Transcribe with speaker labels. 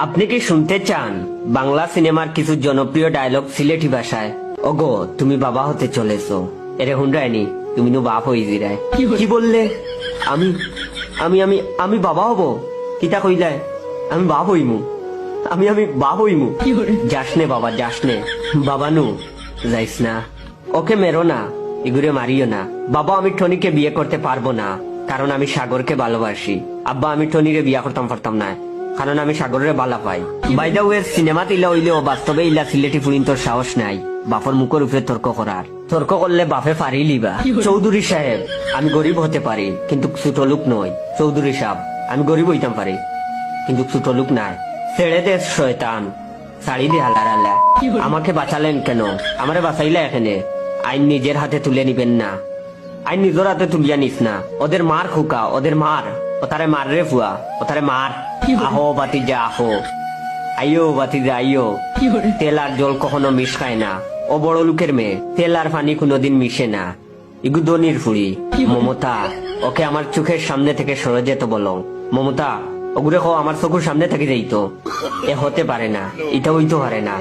Speaker 1: আপনি কি শুনতে চান বাংলা সিনেমার কিছু জনপ্রিয় ডায়লগ সিলেটি ভাষায়? ওগো তুমি বাবা হতে চলেছো, এরে হুন্ডায়নি তুমি নু বাপ হই জিরায়। কি বললে? আমি আমি আমি আমি বাবা হব? কিতা কইলায়? আমি বাপ হইমু, আমি বাপ হইমু। যাসনে বাবা যাসনে, বাবা নু যাইস না, ওকে মেরো না, এগুরে মারিও না। বাবা আমি টনিকে বিয়ে করতে পারবো না, কারণ আমি সাগরকে ভালোবাসি। আব্বা আমি টনিরে বিয়া করতাম পারতাম না, কারণ আমি সাগরের বালা পাই। বাই দা ওয়ে সিনেমাত ইলা হইলেও বাস্তবে ইলা সিলেটি ফুরিন তোর সাহস নাই বাপর মুখের উপরে তর্ক করার। তর্ক করলে বাপে পারি লিবা। চৌধুরী সাহেব আমি গরিব হতে পারি কিন্তু ছোট লোক নই। চৌধুরী সাহেব আমি গরিব হইতাম পারি কিন্তু ছোট লোক নাই। ছেড়ে দে শয়তান, শাড়ি দিয়ে হালার হালা। আমাকে বাঁচালেন কেন? আমারে বাঁচাইলে এখানে আইন নিজের হাতে তুলে নিবেন না। আইন নিজের হাতে তুলিয়া নিস না। ওদের মার খুকা, ওদের মার, ওতারে মার রে ফুয়া, ওতারে মার। আহো বাতিজা আহো, আইও বাতিজা আইও। তেল আর জল কখনো মিশ খায় না। ও বড় লোকের মেয়ে, তেল আর পানি কোনোদিন মিশে না। ইগুদনির ফুড়ি মমতা, ওকে আমার চোখের সামনে থেকে সরে যেত বলো। মমতা ওগুলো আমার চোখের সামনে থেকে যাইতো। এ হতে পারে না, এটা হইতে পারে না।